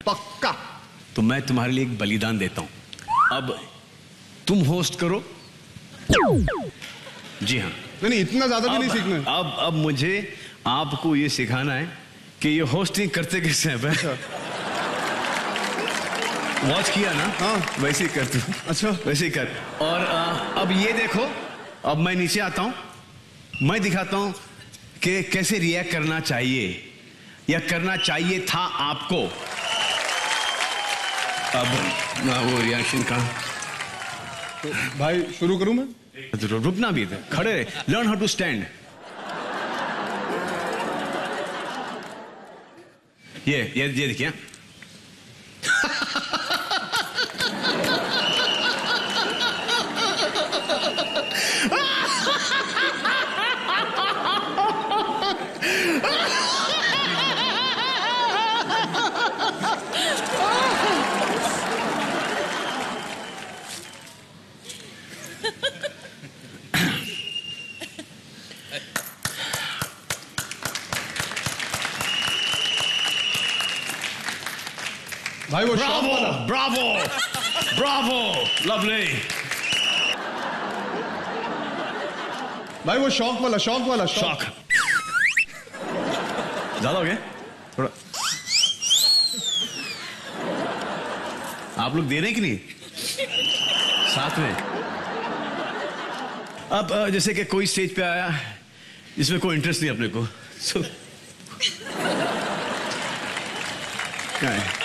पक्का। तो मैं तुम्हारे लिए एक बलिदान देता हूं। अब तुम होस्ट करो। जी हाँ। नहीं, इतना ज्यादा भी नहीं सीखना है। अब मुझे आपको ये सिखाना है कि ये होस्टिंग करते कैसे हैं। वॉच किया ना? हाँ, वैसे ही कर तू। अच्छा, वैसे ही कर। और अब ये देखो, अब मैं नीचे आता हूं, मैं दिखाता हूं कि कैसे रिएक्ट करना चाहिए या करना चाहिए था आपको। अब वो रिएक्शन का तो भाई शुरू करूं मैं? रुकना भी था, खड़े रहे। Learn how to stand. ये देखिए। भाई वो शौक वाला। Bravo bravo, lovely. भाई वो शौक वाला। शौक ज्यादा हो गया थोड़ा। आप लोग दे रहे हैं कि नहीं साथ में? अब जैसे कि कोई स्टेज पे आया जिसमें कोई इंटरेस्ट नहीं अपने को, क्या है?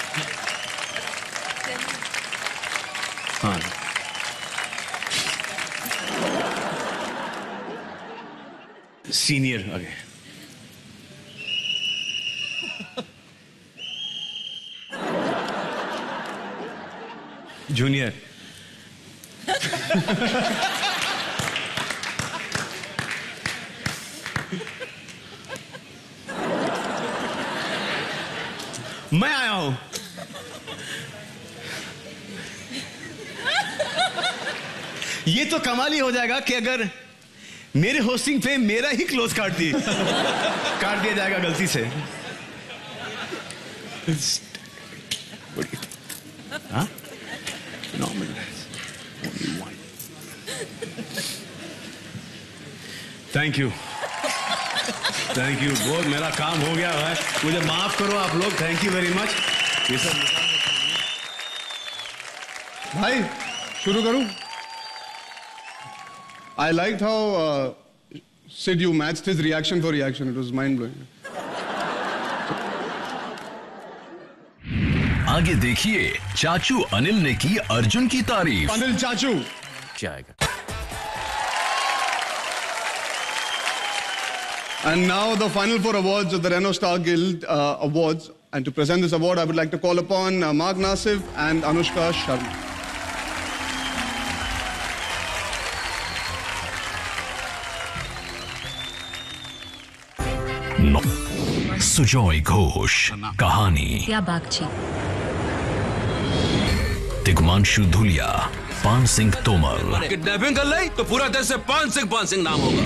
हाँ, सीनियर आगे। जूनियर। मैं आया हूं। ये तो कमाल ही हो जाएगा कि अगर मेरे होस्टिंग पे मेरा ही क्लोज काट दिया जाएगा गलती से। हाँ? थैंक यू बहुत, मेरा काम हो गया है, मुझे माफ करो आप लोग। Thank you very much. ये सब भाई शुरू करूं? I liked how Sid, you matched his reaction for reaction. It was mind blowing. आगे देखिए चाचू अनिल ने की अर्जुन की तारीफ। अनिल चाचू क्या आएगा? And now the final 4 awards of the Renault Star Guild Awards. And to present this award, I would like to call upon Mark Nasif and Anushka Sharma. Sujoy Ghosh कहानी, क्या बागची, तिग्मांशु धुलिया, पान सिंह तोमर। किडनैपिंग कर ली तो पूरा देश से पान सिंह नाम होगा।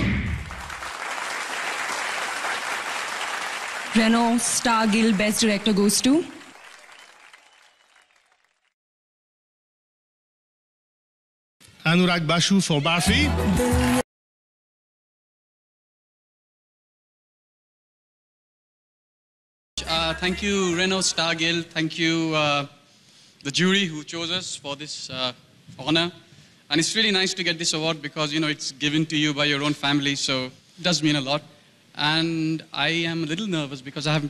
Renault Star Guild Best Director goes to Anurag Basu for Barfi. Thank you, Renault Star Guild. Thank you, the jury who chose us for this honor. And it's really nice to get this award because, you know, it's given to you by your own family, so it does mean a lot. And I am a little nervous because I'm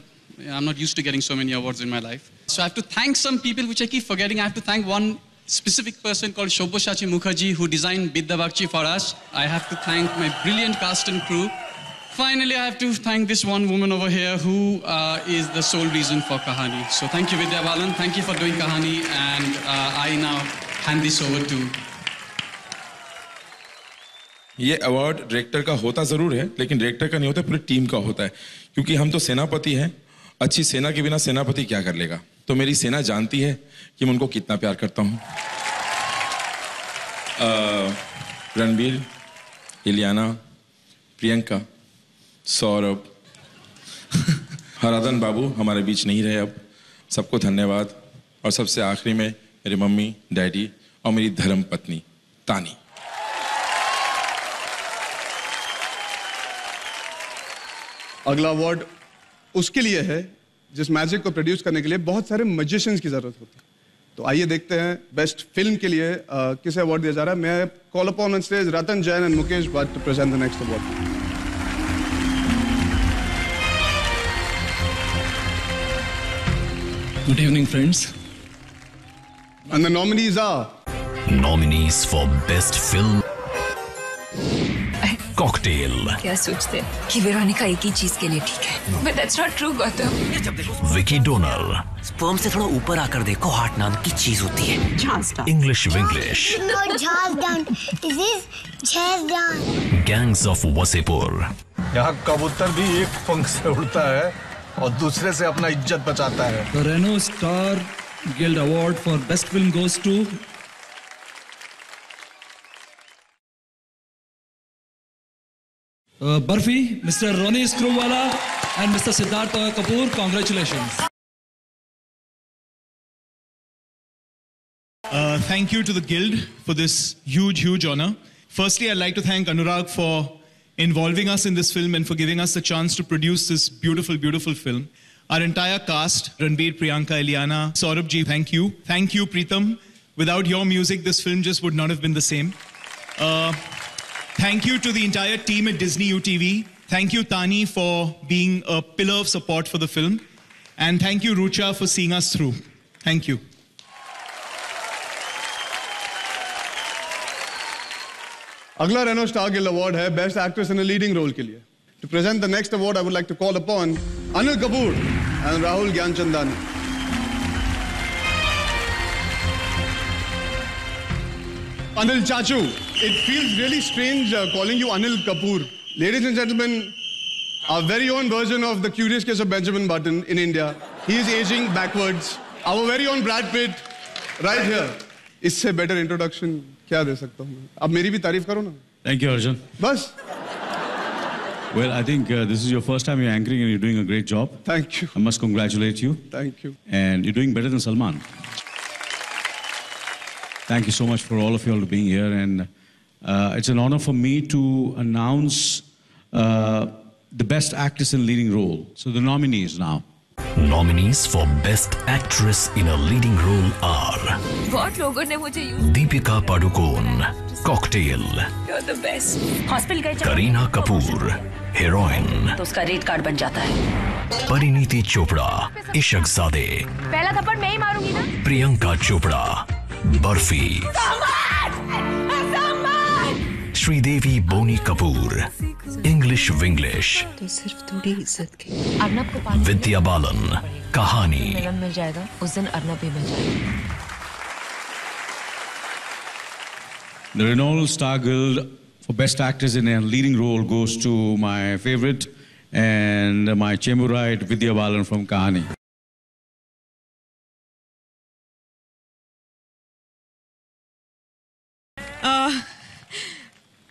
not used to getting so many awards in my life. So I have to thank some people, which I keep forgetting. I have to thank one specific person called Shobhoshachi Mukherjee, who designed Bidda Bakshi for us. I have to thank my brilliant cast and crew. Finally, I have to thank this one woman over here who is the sole reason for Kahani. So thank you, Vidya Balan. Thank you for doing Kahani. And I now hand this over to... ये award director का होता जरूर है, लेकिन director का नहीं होता, पूरी टीम का होता है। क्योंकि हम तो सेनापति हैं, अच्छी सेना के बिना सेनापति क्या कर लेगा। तो मेरी सेना जानती है कि मैं उनको कितना प्यार करता हूँ। रणबीर, इलियाना, प्रियंका, सौरभ, हराधन बाबू हमारे बीच नहीं रहे अब, सबको धन्यवाद। और सबसे आखिरी में मेरे मम्मी, डैडी और मेरी धर्म पत्नी तानी। अगला अवार्ड उसके लिए है जिस मैजिक को प्रोड्यूस करने के लिए बहुत सारे मैजिशियंस की जरूरत होती है। तो आइए देखते हैं बेस्ट फिल्म के लिए किसे अवार्ड दिया जा रहा है। मैं call upon on stage Ratan Jain and Mukesh Bhatt to present the next award. Good evening, friends. And the nominees are Nominees for Best Film Cocktail क्या सोचते हैं कि वेरोनिका एक ही चीज के लिए ठीक है? But that's not true, Gautam. Vicky Donor sperm से थोड़ा ऊपर आकर देखो, हार्ट नाम की चीज होती है। English Winglish Gangs of Wasseypur यहाँ कबूतर भी एक पंख से उड़ता है और दूसरे से अपना इज्जत बचाता है। The Renault Star Guild Award for Best Film goes to Barfi, Mr. Ronnie Screwwala and Mr. Siddhartha Kapoor. Congratulations. Thank you to the Guild for this huge honor. Firstly, I'd like to thank Anurag for involving us in this film and for giving us the chance to produce this beautiful film. Our entire cast, Ranbir, Priyanka, Eliana, Saurabh ji, thank you. Thank you, Preetham. Without your music, this film just would not have been the same. Thank you to the entire team at Disney UTV. Thank you, Tani, for being a pillar of support for the film. And thank you, Rucha, for seeing us through. Thank you. अगला Renault star guild award है best actress in a leading role के लिए। To present the next award I would like to call upon Anil Kapoor and Rahul Gyanchandani. Anil Chachu, it feels really strange calling you Anil Kapoor. Ladies and gentlemen, our very own version of the Curious Case of Benjamin Button in India. He is aging backwards. Our very own Brad Pitt, right here. इससे better introduction क्या दे सकता हूँ? अब मेरी भी तारीफ करो ना। Thank you, Arjun. बस। Well, I think this is your first time you're anchoring and you're doing a great job. Thank you. I must congratulate you. Thank you. And you're doing better than Salman. Thank you so much for all of you all being here, and it's an honor for me to announce the best actress in leading role. So the nominees now. Nominees for Best Actress in a Leading Role are बहुत लोगों ने मुझे Deepika Padukone, Cocktail, You're the best. Hospital गए Kareena Kapoor, Heroine, तो उसका red card बन जाता है। Pariniti Chopra, Ishaqzade, पहला थप्पड़ मैं ही मारूंगी ना। Priyanka Chopra, Barfi, Sridevi Boni Kapoor, English Winglish, तो सिर्फ थोड़ी इज्जत की। अर्नब को Vidya Balan, Kahani, मिलन मिल जाएगा, उस दिन अर्नब भी मिल जाएगा। The Renault Star Guild for Best Actress in a Leading Role goes to my favorite and my Chemurite Vidya Balan from Kahani.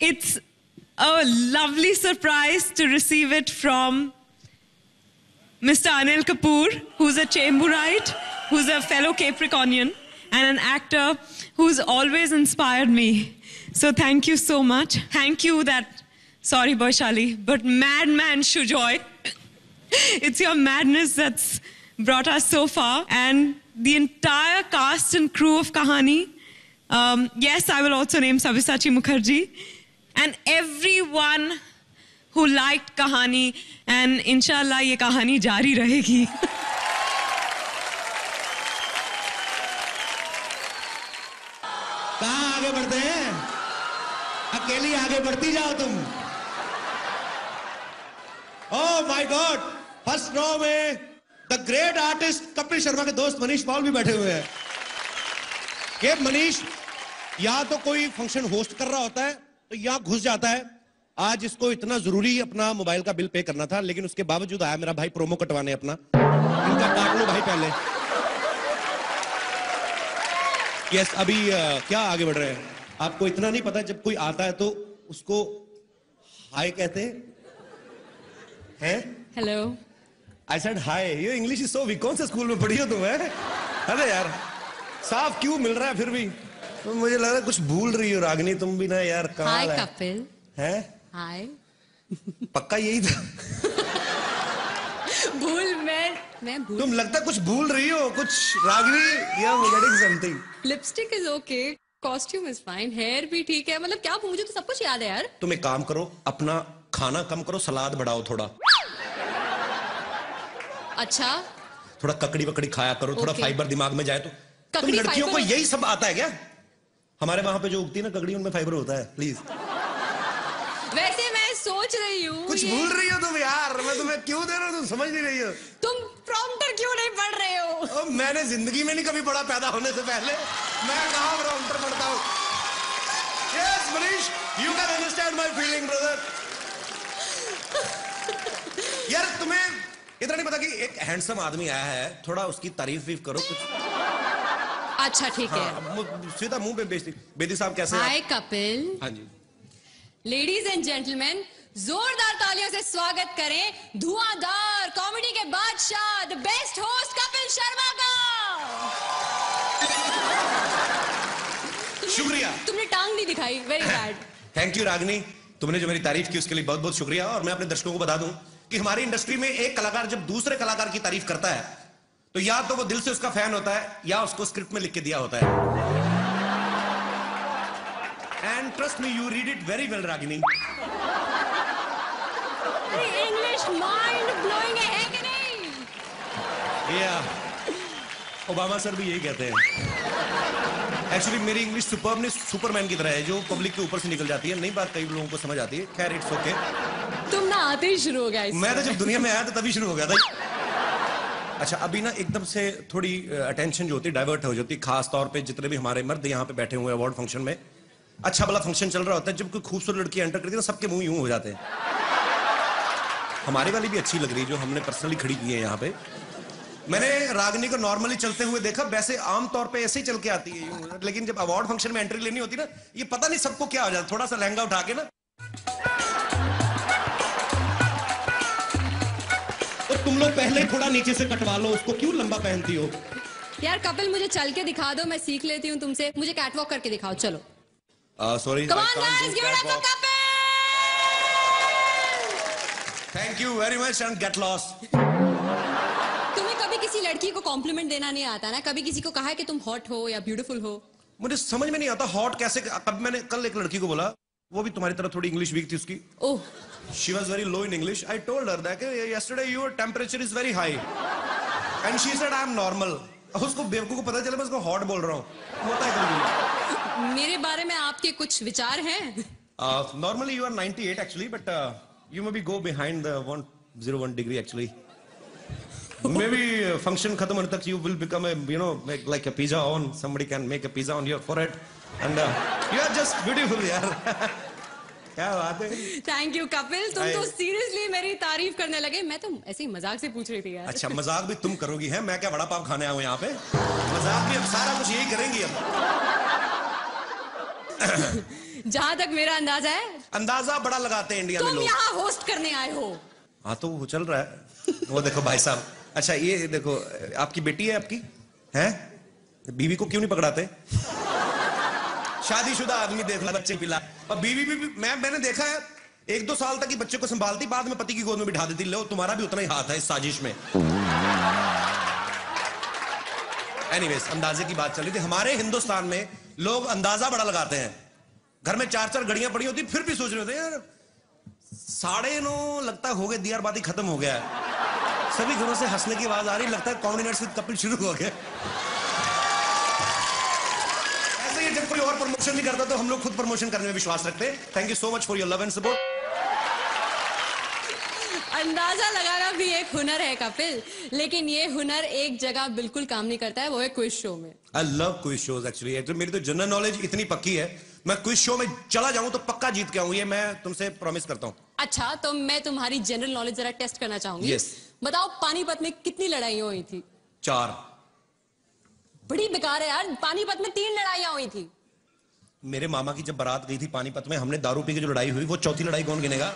It's a lovely surprise to receive it from Mr. Anil Kapoor, who's a Chamberite, who's a fellow Capricornian, and an actor who's always inspired me. So thank you so much. Thank you that, sorry Boishali, but Madman Shujoy. It's your madness that's brought us so far. And the entire cast and crew of Kahani. Yes, I will also name Sabyasachi Mukherjee. And everyone who liked Kahani. And inshallah, ye kahani jari rahegi. कहाँ आगे बढ़ते हैं? अकेली आगे बढ़ती जाओ तुम। Oh my god, first row में the great artist Kapil Sharma के दोस्त मनीष पॉल भी बैठे हुए हैं। ये मनीष यहाँ तो कोई फंक्शन होस्ट कर रहा होता है तो यहाँ घुस जाता है। आज इसको इतना जरूरी अपना मोबाइल का बिल पे करना था, लेकिन उसके बावजूद आया मेरा भाई प्रोमो कटवाने अपना। इनका काट लो भाई पहले। यस, अभी क्या आगे बढ़ रहे हैं? आपको इतना नहीं पता, जब कोई आता है तो उसको हाय कहते हैं? Hello. I said hi, your English is so weak. कौन से स्कूल में पढ़ी हो तुम? अरे यार साफ क्यों मिल रहा है फिर भी? तो मुझे लग रहा है कुछ भूल रही हो रागिनी तुम भी ना यार। हाय कपिल। है हाय। पक्का यही था? भूल मैं भूल। तुम लगता कुछ भूल रही हो कुछ रागिनी, या getting something. Lipstick is okay, costume is fine, hair भी ठीक है, मतलब क्या मुझे तो सब कुछ याद है यार। तुम एक काम करो, अपना खाना कम करो, सलाद बढ़ाओ थोड़ा। अच्छा, थोड़ा ककड़ी वकड़ी खाया करो, थोड़ा फाइबर दिमाग में जाए तो। तुम लड़कियों को यही सब आता है क्या? हमारे वहां पे जो उगती है ना ककड़ी, उनमें फाइबर होता है। प्लीज। वैसे मैं सोच रही हूँ कुछ भूल रही हो तुम यार, मैं तुम्हें क्यों दे रहा हूँ, तुम समझ नहीं रही हो। तुम प्रॉम्प्टर क्यों नहीं पढ़ रहे हो? मैंने जिंदगी में नहीं कभी पढ़ा, पैदा होने से पहले। मैं कहाँ प्रॉम्प्टर पढ़ता हूँ? Yes Manish, you can understand my feeling brother. यार तुम्हें इतना नहीं पता कि एक हैंडसम आदमी आया है, थोड़ा उसकी तारीफ वीफ करो कुछ। अच्छा ठीक है। सीधा मुंह पे बेइज्जती। बेदी साहब कैसे हैं? हाय कपिल। हाँ जी। लेडीज एंड जेंटलमैन, जोरदार तालियों से स्वागत करें धुआंधार कॉमेडी के बादशाह, the best host Kapil Sharma का। शुक्रिया। तुमने टांग नहीं दिखाई, very bad. Thank you Ragini, तुमने जो मेरी तारीफ की उसके लिए बहुत बहुत शुक्रिया। और मैं अपने दर्शकों को बता दूं कि हमारी इंडस्ट्री में एक कलाकार जब दूसरे कलाकार की तारीफ करता है तो या तो वो दिल से उसका फैन होता है या उसको स्क्रिप्ट में लिख के दिया होता है। And trust me, you read it very well Ragini. English mind blowing है कि नहीं? या ओबामा सर भी यही कहते हैं। एक्चुअली मेरी इंग्लिश सुपरमनी सुपरमैन की तरह है, जो पब्लिक के ऊपर से निकल जाती है। नई बात कई लोगों को समझ आती है, खैर इट्स ओके। तुम ना आते ही शुरू हो गया। मैं तो जब दुनिया में आया था तभी शुरू हो गया था। अच्छा, अभी ना एकदम से थोड़ी अटेंशन जो होती है डाइवर्ट हो जाती है, खास तौर पे जितने भी हमारे मर्द यहाँ पे बैठे हुए अवार्ड फंक्शन में। अच्छा भला फंक्शन चल रहा होता है, जब कोई खूबसूरत लड़की एंटर करती है ना सबके मुंह यूं हो जाते हैं। हमारी वाली भी अच्छी लग रही है जो हमने पर्सनली खड़ी की है यहाँ पे। मैंने रागिनी को नॉर्मली चलते हुए देखा, वैसे आमतौर पे ऐसे ही चल के आती है यूं, लेकिन जब अवार्ड फंक्शन में एंट्री लेनी होती ना, ये पता नहीं सबको क्या हो जाता, थोड़ा सा लहंगा उठा के ना। तो तुम लोग पहले थोड़ा नीचे से कटवा लो उसको, क्यों लंबा पहनती हो? यार कपिल, मुझे चल के दिखा दो, मैं सीख लेती हूँ तुमसे। मुझे कैटवॉक करके दिखाओ, चलो। Sorry. Come on guys, give it up for Kapil! Thank you very much and get lost. तुम्हें कभी किसी लड़की को कॉम्प्लीमेंट देना नहीं आता ना? कभी किसी को कहा है कि तुम हॉट हो या ब्यूटीफुल हो? मुझे समझ में नहीं आता हॉट कैसे। कब मैंने कल एक लड़की को बोला, वो भी तुम्हारी तरह थोड़ी इंग्लिश वीक थी उसकी। ओह। She was very low in English. I told her that yesterday your temperature is very high, and she said I am normal. उसको बेवकूफ को पता चला मैं उसको हॉट बोल रहा हूँ। होता है कभी। मेरे बारे में आपके कुछ विचार हैं? Normally you are 98 actually, but you maybe go behind the 101 degree actually. Maybe function खत्म होने तक you will become a like a pizza on. Somebody can make a pizza on your forehead, and you are just beautiful यार। क्या बात है। Thank you Kapil, तुम तो seriously मेरी तारीफ करने लगे। मैं तो ऐसे ही मजाक से पूछ रही थी यार। अच्छा, मजाक भी तुम करोगी है? मैं क्या बड़ा पाव खाने आया हूँ यहाँ पे? मजाक भी अब सारा कुछ यही करेंगी अब। जहाँ तक मेरा अंदाजा है, अंदाजा बड़ा लगाते हैं इंडिया में लोग। तुम यहाँ होस्ट करने आए हो। हाँ तो वो चल रहा है। वो देखो भाई साहब, अच्छा ये देखो, आपकी बेटी है आपकी है? बीवी को क्यों नहीं पकड़ाते? शादीशुदा आदमी देख ला, बच्चे पिला। और बीवी भी मैंने देखा है 1-2 साल तक ही बच्चे को संभालती, बाद में पति की गोद में बिठा देती। लो तुम्हारा भी उतना ही हाथ है इस साजिश में। एनीवेज, अंदाजे की बात चल रही थी। हमारे हिंदुस्तान में लोग अंदाजा बड़ा लगाते हैं। घर में 4-4 घड़ियां पड़ी होती, फिर भी सोच रहे होते हैं यार 9:30 लगता हो गए, दियार बाती खत्म हो गया है। सभी घरों से हंसने की आवाज आ रही, लगता है कॉमेडी नाइट विद कपिल शुरू हो गया। जब कोई और प्रमोशन नहीं करता तो हम लोग खुद प्रमोशन करने में विश्वास रखते हैं। Thank you so much for your love and support. अंदाजा लगाना भी एक हुनर है कपिल, लेकिन ये हुनर एक जगह बिल्कुल काम नहीं करता है, वो है क्विज शो में। I love quiz shows actually. मेरी तो जनरल नॉलेज इतनी पक्की है, मैं क्विज शो में चला जाऊं तो पक्का जीत के आऊं, ये मैं तुमसे प्रॉमिस करता हूं। अच्छा, तो मैं तुम्हारी जनरल नॉलेज जरा टेस्ट करना चाहूंगी। Yes. बताओ पानीपत में कितनी लड़ाइयां हुई थी? 4। बड़ी बेकार है यार, पानीपत में 3 लड़ाइयां हुई थी। मेरे मामा की जब बारात गई थी पानीपत में, हमने दारू पी के जो लड़ाई हुई, वो चौथी लड़ाई कौन गिनेगा?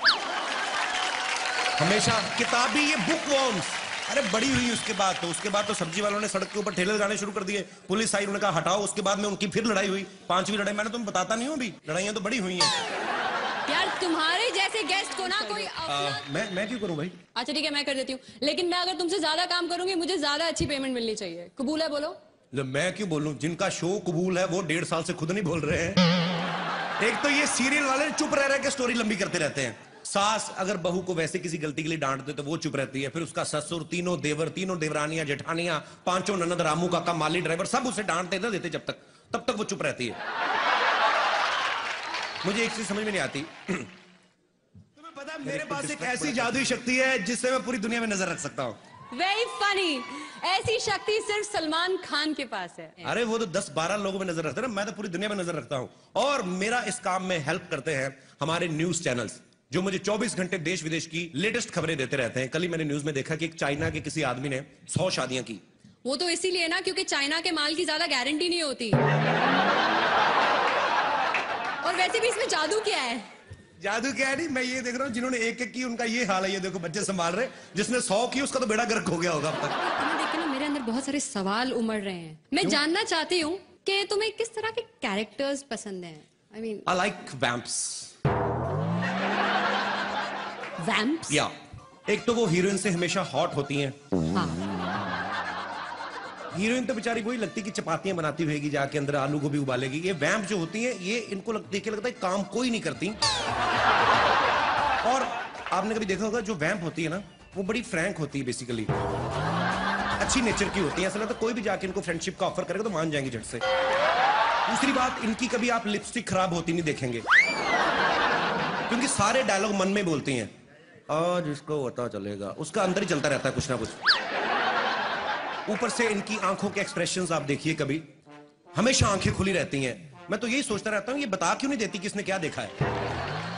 हमेशा किताबी ये बुक वॉर्म्स अरे बड़ी हुई उसके बाद तो सब्जी वालों ने सड़क के ऊपर ठेले लगाने शुरू कर दिए, पुलिस आई, उन्होंने कहा हटाओ, उसके बाद में उनकी फिर लड़ाई हुई, 5वीं लड़ाई। मैंने तुम्हें बताता नहीं हूँ अभी, लड़ाइयाँ तो बड़ी हुई हैं यार। तुम्हारे जैसे गेस्ट को ना कोई मैं क्यों करूं भाई? अच्छा ठीक है, मैं कर देती हूँ, लेकिन मैं अगर तुमसे ज्यादा काम करूंगी मुझे ज्यादा अच्छी पेमेंट मिलनी चाहिए। कबूल है? बोलो। मैं क्यों बोलूं? जिनका शो कबूल है वो 1.5 साल से खुद नहीं बोल रहे हैं। एक तो ये सीरियल वाले चुप रह के स्टोरी लंबी करते रहते हैं। सास अगर बहू को वैसे किसी गलती के लिए डांट दे तो वो चुप रहती है, फिर उसका ससुर, तीनों देवर, तीनों देवरानियां, जेठानियां, 5 ननद, रामू काका, माली ड्राइवर, सब उसे डांटते ना देते तब तक वो चुप रहती है। मुझे एक चीज समझ में नहीं आती, तुम्हें पता है मेरे पास एक ऐसी जादुई शक्ति है जिससे मैं पूरी दुनिया में नजर रख सकता हूँ। Very funny. ऐसी शक्ति सिर्फ सलमान खान के पास है। अरे वो तो 10-12 लोगों में नजर रखते हैं ना, मैं तो पूरी दुनिया में नजर रखता हूँ। और मेरा इस काम में हेल्प करते हैं हमारे न्यूज चैनल्स, जो मुझे 24 घंटे देश विदेश की लेटेस्ट खबरें देते रहते हैं। कल ही मैंने न्यूज में देखा कि एक चाइना के किसी आदमी ने 100 शादियां की। वो तो इसीलिए ना क्योंकि चाइना के माल की ज्यादा गारंटी नहीं होती। और वैसे भी इसमें जादू क्या है? जादू क्या है? नहीं, मैं ये देख रहा हूँ जिन्होंने एक की उनका ये हाल है। ये देखो बच्चे संभाल रहे, जिसने 100 की उसका तो बेड़ा गर्क हो गया होगा अब तक। तुम्हें देख के ना मेरे अंदर बहुत सारे सवाल उमड़ रहे हैं। मैं जानना चाहती हूँ कि तुम्हें किस तरह के कैरेक्टर्स पसंद हैं? I mean, I like vamps. Vamps? या एक तो वो हीरोइन से हमेशा हॉट होती हैं। हाँ। हीरोइन तो बेचारी वही लगती कि चपातियां बनाती होगी जाके अंदर, आलू गोभी उबालेगी। ये वैम्प जो होती हैं ये इनको देख के लगता है काम कोई नहीं करती। और आपने कभी देखा होगा जो वैम्प होती है ना वो बड़ी फ्रैंक होती है, बेसिकली अच्छी नेचर की होती है। ऐसा लगता है कोई भी जाके इनको फ्रेंडशिप का ऑफर करेगा तो मान जाएंगे झट से। दूसरी बात, इनकी कभी आप लिपस्टिक खराब होती नहीं देखेंगे, क्योंकि सारे डायलॉग मन में बोलती हैं। आज इसको पता चलेगा, उसका अंदर ही चलता रहता है कुछ ना कुछ। ऊपर से इनकी आंखों के एक्सप्रेशंस आप देखिए, कभी हमेशा आंखें खुली रहती हैं। मैं तो यही सोचता रहता हूँ ये बता क्यों नहीं देती किसने क्या देखा है।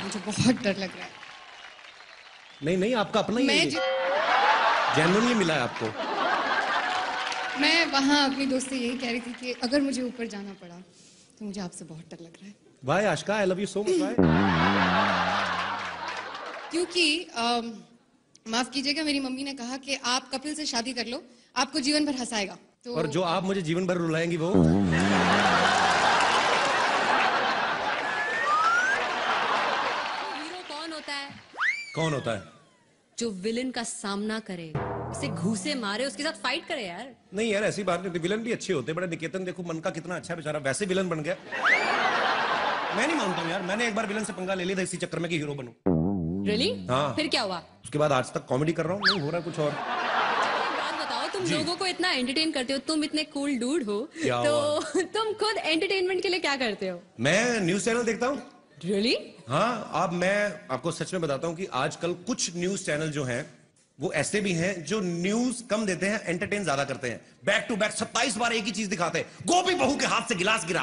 मुझे बहुत डर लग रहा है। नहीं आपका अपना ही जेन्युइनली मिला है आपको। मैं वहां अपनी दोस्त से यही कह रही थी कि अगर मुझे ऊपर जाना पड़ा तो मुझे आपसे बहुत डर लग रहा है। Why Ashika, I love you so much. Why? क्योंकि माफ कीजिएगा, मेरी मम्मी ने कहा कि आप कपिल से शादी कर लो, आपको जीवन भर हंसाएगा। तो और जो आप मुझे जीवन भर रुलाएंगी वो हीरो कौन होता है? जो विलन का सामना करे, उसे घूसे मारे, उसके साथ फाइट करे। यार नहीं यार, ऐसी बात नहीं होती, विलन भी अच्छे होते। बड़ा निकेतन देखो, मन का कितना अच्छा बेचारा, वैसे विलन बन गया। मैं नहीं मानता हूँ यार, मैंने एक बार विलन से पंगा ले लिया था इसी चक्कर में कि हीरो बनूं। Really? हाँ। फिर क्या हुआ? उसके बाद आज तक कॉमेडी कर रहा हूँ, नहीं हो रहा कुछ और। बात बताओ, तुम लोगों को इतना एंटरटेन करते हो, तुम इतने कूल डूड हो, तो तुम खुद एंटरटेनमेंट के लिए क्या करते हो? मैं न्यूज चैनल देखता हूँ। Really? हाँ, अब मैं आपको सच में बताता हूँ कि आजकल कुछ न्यूज चैनल जो हैं वो ऐसे भी हैं जो न्यूज कम देते हैं, एंटरटेन ज्यादा करते हैं। बैक टू बैक 27 बार एक ही चीज दिखाते हैं। गोभी बहू के हाथ से गिलास गिरा,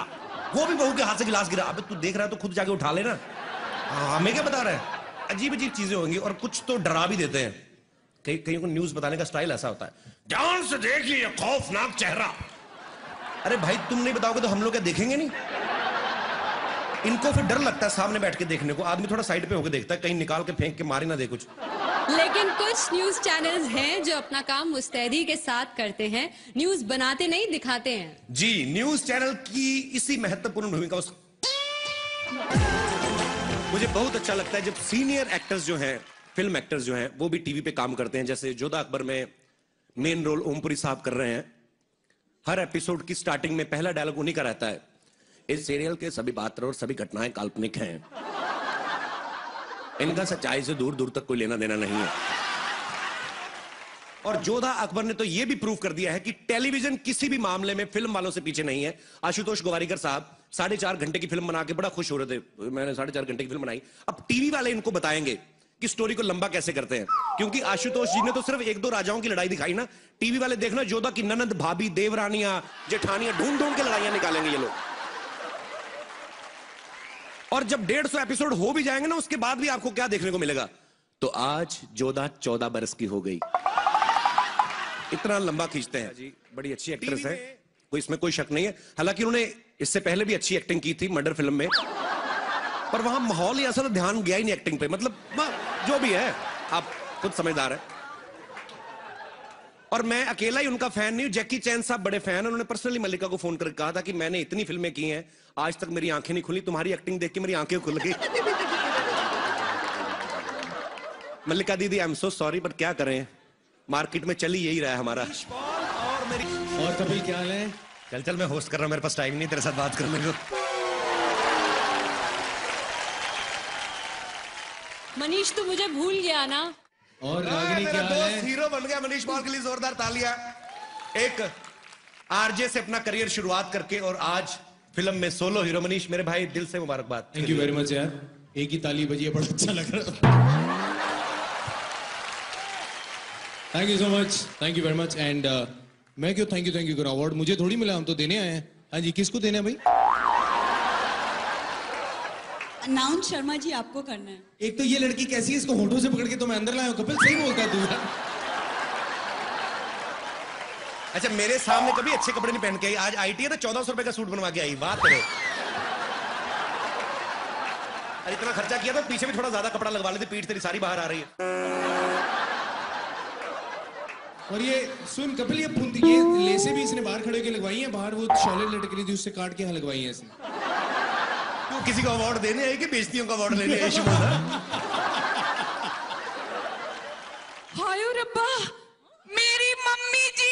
गोभी बहू के हाथ से गिलास गिरा। अबे तू देख रहा है तो खुद जाके उठा लेना। हमें क्या बता रहा है? अजीब अजीब चीजें होंगी और कुछ तो डरा भी देते हैं। कहीं को न्यूज बताने का स्टाइल ऐसा होता है, ध्यान से देखिए खौफनाक चेहरा। अरे भाई तुम नहीं बताओगे तो हम लोग क्या देखेंगे नहीं? इनको फिर डर लगता है सामने बैठ के देखने को। आदमी थोड़ा साइड पे होकर देखता है, कहीं निकाल के फेंक के मारे ना दे कुछ। लेकिन कुछ न्यूज चैनल्स हैं जो अपना काम मुस्तैदी के साथ करते हैं, न्यूज बनाते नहीं दिखाते हैं। जी, न्यूज चैनल की इसी महत्वपूर्ण भूमिका मुझे बहुत अच्छा लगता है जब सीनियर एक्टर्स जो हैं, फिल्म एक्टर्स जो हैं, वो भी टीवी पे काम करते हैं। जैसे जोधा अकबर में मेन रोल ओमपुरी साहब कर रहे हैं। हर एपिसोड की स्टार्टिंग में पहला डायलॉग उन्हीं का रहता है, इस सीरियल के सभी पात्र और सभी घटनाएं काल्पनिक हैं, इनका सच्चाई से दूर दूर तक कोई लेना देना नहीं है। और जोधा अकबर ने तो यह भी प्रूव कर दिया है कि टेलीविजन किसी भी मामले में फिल्म वालों से पीछे नहीं है। आशुतोष गोवारिकर साहब 4.5 घंटे की फिल्म बना के बड़ा खुश हो रहे थे, मैंने 4.5 घंटे की फिल्म बनाई। अब टीवी वाले इनको बताएंगे कि स्टोरी को लंबा कैसे करते हैं, क्योंकि आशुतोष जी ने तो सिर्फ 1-2 राजाओं की लड़ाई दिखाई ना। टीवी वाले देखना, जोधा की ननद, भाभी, देवरानियां, जेठानियां, ढूंढ ढूंढ के लड़ाइयां निकालेंगे ये लोग। और जब 150 एपिसोड हो भी जाएंगे ना, उसके बाद भी आपको क्या देखने को मिलेगा? तो आज जोधा 14 बरस की हो गई। इतना लंबा खींचते हैं जी। बड़ी अच्छी एक्ट्रेस है, कोई इसमें कोई शक नहीं है। हालांकि उन्होंने इससे पहले भी अच्छी एक्टिंग की थी मर्डर फिल्म में, पर वहां माहौल ही ऐसा था, ध्यान गया ही नहीं एक्टिंग पे। मतलब जो भी है, आप खुद समझदार है। और मैं अकेला ही उनका फैन नहीं हूं, जैकी चैन साहब बड़े फैन हैं। उन्होंने पर्सनली मल्लिका को फोन करके कहा था कि मैंने इतनी फिल्में की हैं, आज तक मेरी आंखें नहीं खुली, तुम्हारी एक्टिंग देख के मेरी आंखें खुल गई। मल्लिका दीदी I am so sorry, but क्या करें, मार्केट में चल ही यही रहा है हमारा। और कपिल क्या हाल है? चल चल, मैं होस्ट कर रहा हूं, मेरे पास टाइम नहीं तेरे साथ बात करने को। मनीष तू मुझे भूल गया ना। और रागिनी क्या हाल है? हीरो बन गया मनीष पॉल के लिए जोरदार तालियां। एक आरजे से अपना करियर शुरुआत करके और आज फिल्म में सोलो हीरो। मनीष मेरे भाई दिल से मुबारकबाद। थैंक यू वेरी मच यार, एक ही ताली बजी है, बड़ा अच्छा लग रहा। Thank you so much, thank you very much. And मैं क्यों थैंक यू करूं, अवार्ड मुझे थोड़ी मिला, हम तो देने आए हैं। हाँ जी, किसको देना है भाई? अनाउंस शर्मा जी आपको करना है। एक तो ये लड़की कैसी है, इसको होठों से पकड़ के तो मैं अंदर लाया हूं। कपिल सही बोलता है तू यार। अच्छा, मेरे सामने कभी अच्छे कपड़े नहीं पहन के आई, आज आईटी है तो 1400 रुपए का सूट बनवा के आई। बात करे, अरे इतना खर्चा किया तो पीछे भी थोड़ा ज्यादा कपड़ा लगवा लेते, पीठ तेरी सारी बाहर आ रही है। और ये सुन कपिल, ये लेसे भी इसने बाहर खड़े होकर लगवाई हैं, बाहर वो शॉलेट लटक रही थी उससे काट के यहाँ लगवाई है इसने। तो किसी को अवार्ड देने आई कि बेइज्जतियों का अवार्ड लेने आई? शुभोदा हायो रब्बा, मेरी मम्मी जी।